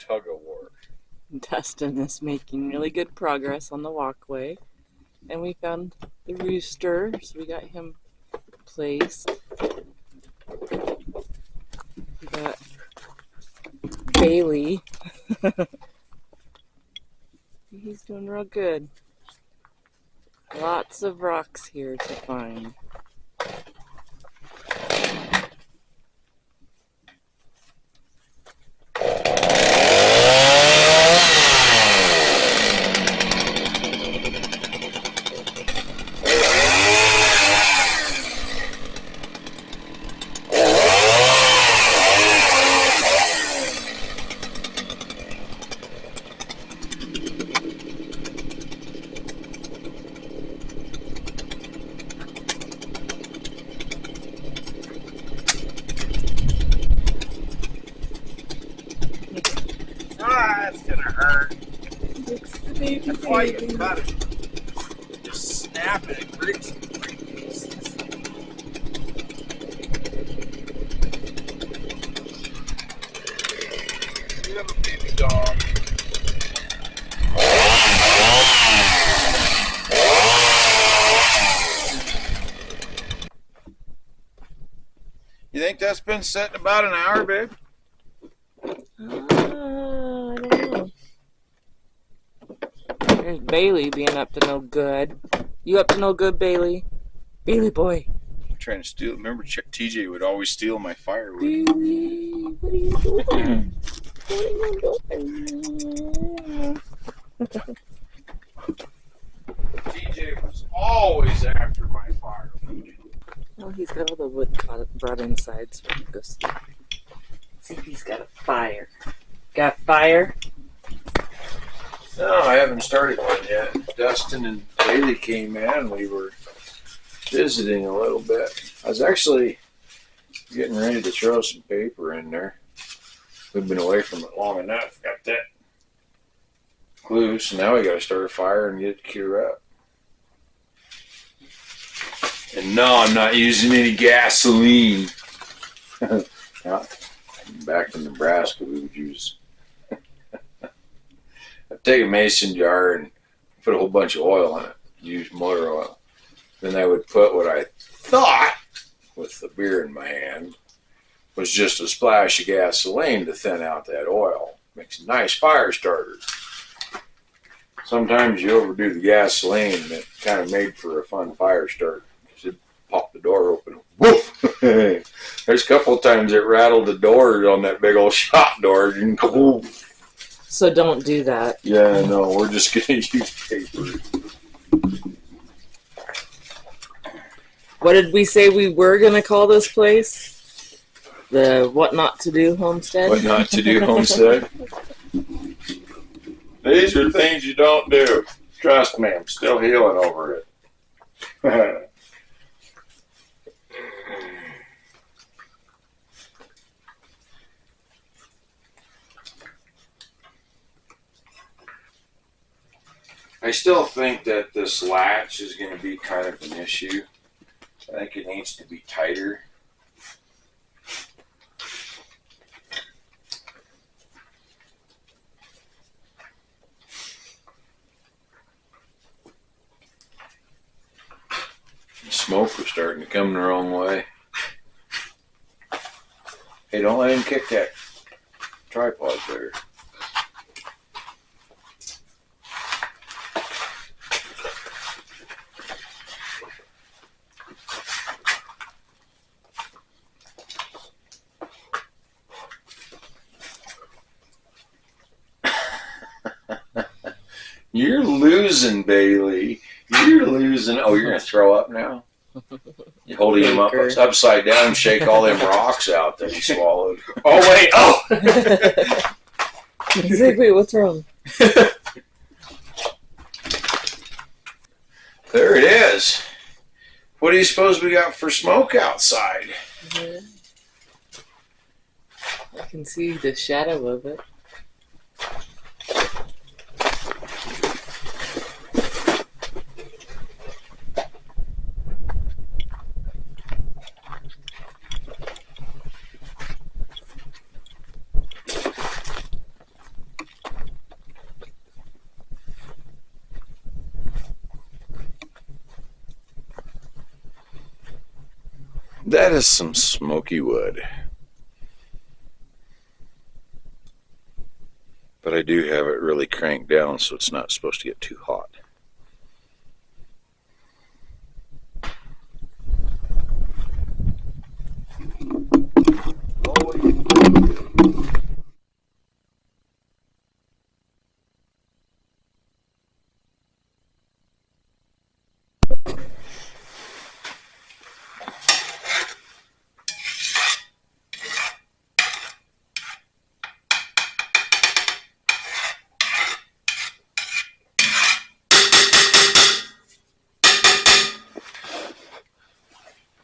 tug of war. Dustin is making really good progress on the walkway. And we found the rooster, so we got him placed. We got Bailey. He's doing real good. Lots of rocks here to find. Ah, that's gonna hurt. It's the baby That's why you baby. cut it. Just snap it and break some pieces. You have a baby dog. You think that's been sitting about an hour, babe? I don't know. There's Bailey being up to no good. You up to no good, Bailey? Bailey boy. I'm trying to steal. Remember, TJ would always steal my firewood. Bailey, what are you doing? What are you doing? TJ was always after my firewood. Oh, he's got all the wood brought inside, so we can go see if he's got a fire. Got fire? No, I haven't started one yet. Dustin and Bailey came in. We were visiting a little bit. I was actually getting ready to throw some paper in there. We've been away from it long enough. Got that glue, so now we got to start a fire and get it to cure up. And no, I'm not using any gasoline. Back in Nebraska, we would use. I'd take a mason jar and put a whole bunch of oil in it. Use motor oil. Then I would put what I thought, with the beer in my hand, was just a splash of gasoline to thin out that oil. Makes a nice fire starter. Sometimes you overdo the gasoline, and it kind of made for a fun fire start. You'd pop the door open. Woof! There's a couple of times it rattled the door on that big old shop door. And woof. So don't do that. Yeah, no, we're just going to use paper. What did we say we were going to call this place? The What Not to Do homestead? What not to do homestead? These are things you don't do. Trust me, I'm still healing over it. I still think that this latch is going to be kind of an issue. I think it needs to be tighter. The smoke was starting to come the wrong way. Hey, don't let him kick that tripod there. You're losing, Bailey. You're losing. Oh, you're going to throw up now? You're holding him up upside down and shake all them rocks out that he swallowed. Oh, wait. Oh! He's like, wait, what's wrong? There it is. What do you suppose we got for smoke outside? Yeah. I can see the shadow of it. That is some smoky wood. But I do have it really cranked down so it's not supposed to get too hot.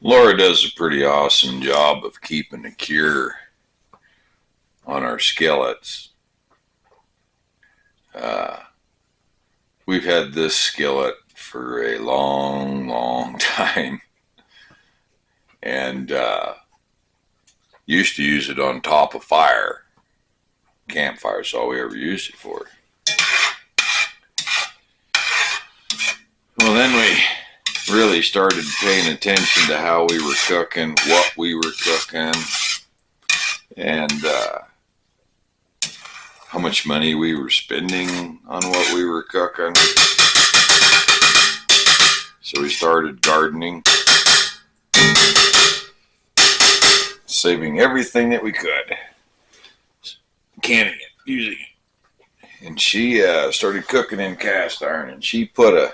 Laura does a pretty awesome job of keeping the cure on our skillets. We've had this skillet for a long time, and used to use it on top of fire. Campfire's all we ever used it for. Well, then we really started paying attention to how we were cooking, what we were cooking, and how much money we were spending on what we were cooking. So we started gardening, saving everything that we could, canning it, using it. And she started cooking in cast iron, and she put a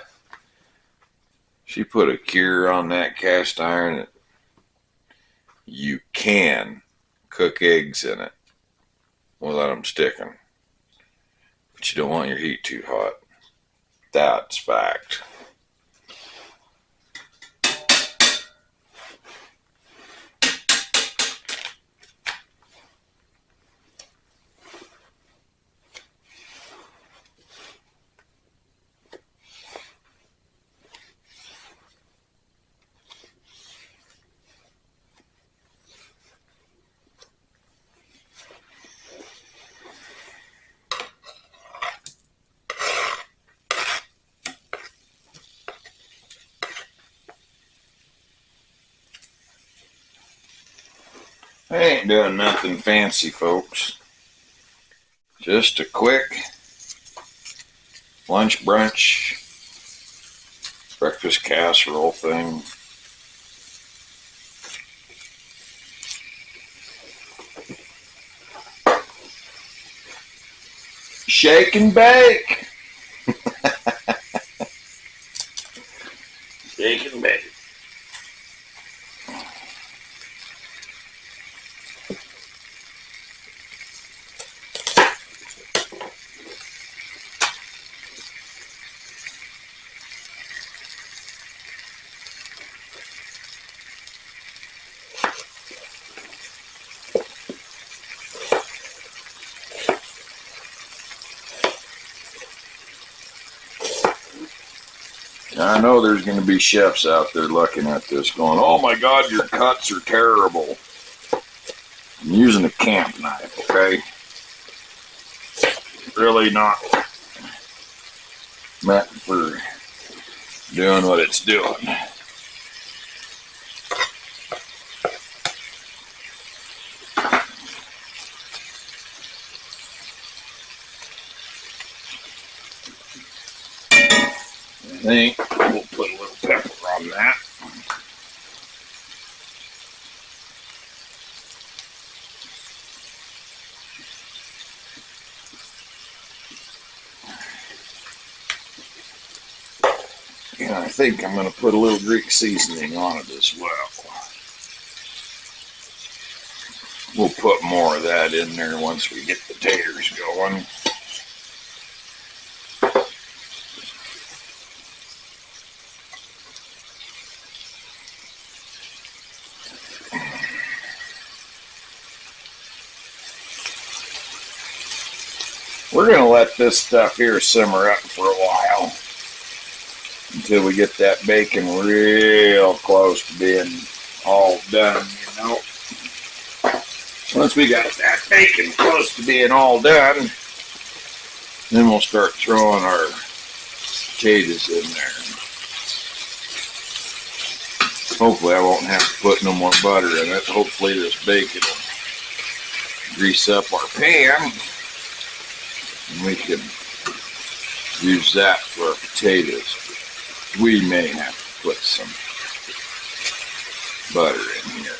cure on that cast iron that you can cook eggs in it without them sticking. But you don't want your heat too hot. That's fact. I ain't doing nothing fancy, folks. Just a quick lunch, brunch, breakfast casserole thing. Shake and bake. Shake and bake. I know there's going to be chefs out there looking at this going, oh my God, your cuts are terrible. I'm using a camp knife, okay? Really not meant for doing what it's doing. I think we'll put a little pepper on that. And I think I'm going to put a little Greek seasoning on it as well. We'll put more of that in there once we get the taters going. We're going to let this stuff here simmer up for a while until we get that bacon real close to being all done, you know. Once we got that bacon close to being all done, then we'll start throwing our potatoes in there. Hopefully I won't have to put no more butter in it. Hopefully this bacon will grease up our pan, and we can use that for our potatoes. We may have to put some butter in here.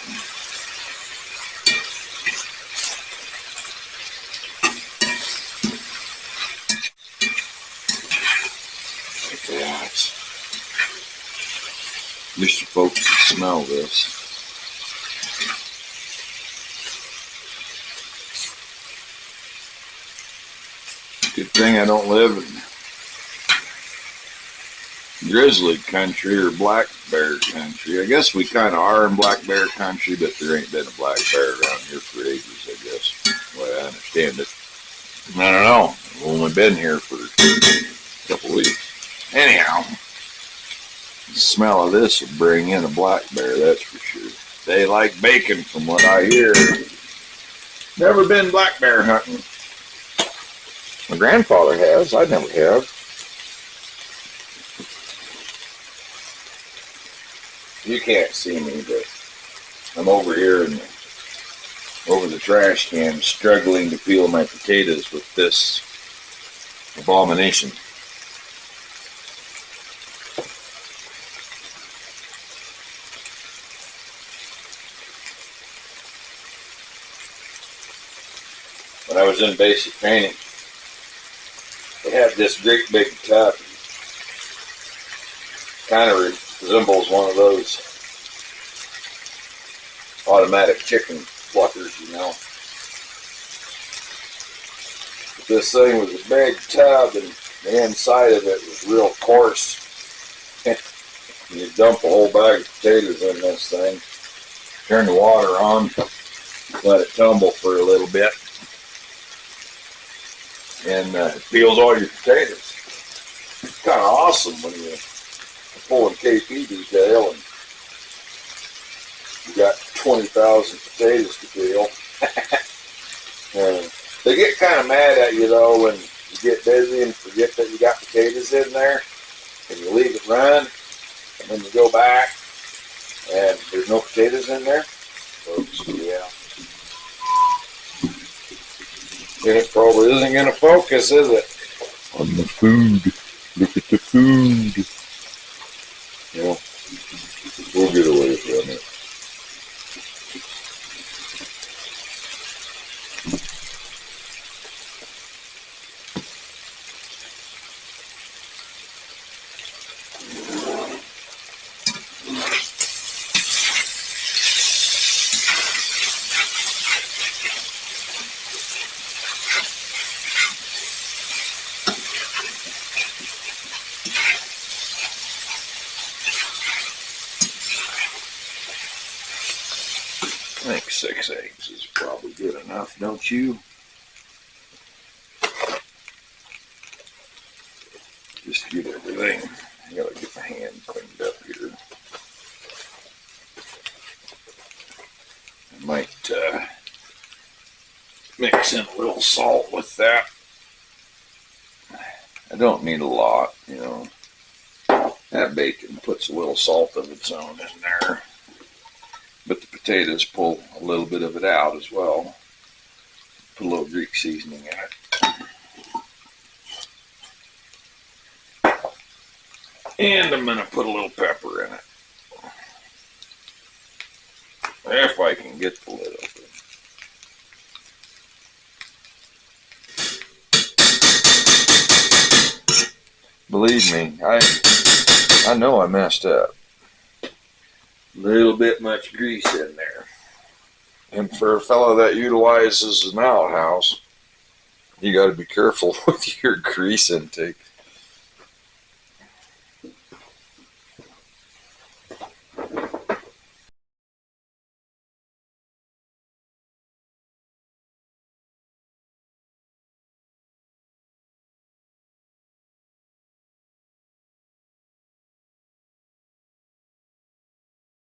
Like that. Wish you folks could smell this. Good thing I don't live in grizzly country or black bear country. I guess we kind of are in black bear country, but there ain't been a black bear around here for ages, I guess, the way I understand it. I don't know. I've only been here for a couple weeks. Anyhow, the smell of this will bring in a black bear, that's for sure. They like bacon, from what I hear. Never been black bear hunting. My grandfather has. I never have. You can't see me, but I'm over here over the trash can, struggling to peel my potatoes with this abomination. When I was in basic training, they had this great big tub. Kind of resembles one of those automatic chicken pluckers, you know. But this thing was a big tub, and the inside of it was real coarse. And you dump a whole bag of potatoes in this thing, turn the water on, let it tumble for a little bit, and it peels all your potatoes. It's kind of awesome when you're pulling KP detail and you got 20,000 potatoes to peel. They get kind of mad at you though when you get busy and forget that you got potatoes in there, and you leave it run, and then you go back and there's no potatoes in there. Folks, yeah. And it probably isn't going to focus, is it? On the food. Look at the food. You know, we'll get away from it. I think 6 eggs is probably good enough, don't you? Just get everything. I gotta get my hand cleaned up here. I might mix in a little salt with that. I don't need a lot, you know. That bacon puts a little salt of its own in there. But the potatoes pull a little bit of it out as well. Put a little Greek seasoning in it. And I'm going to put a little pepper in it. If I can get the lid open. Believe me, I know I messed up. Little bit much grease in there. And for a fellow that utilizes an outhouse, you got to be careful with your grease intake.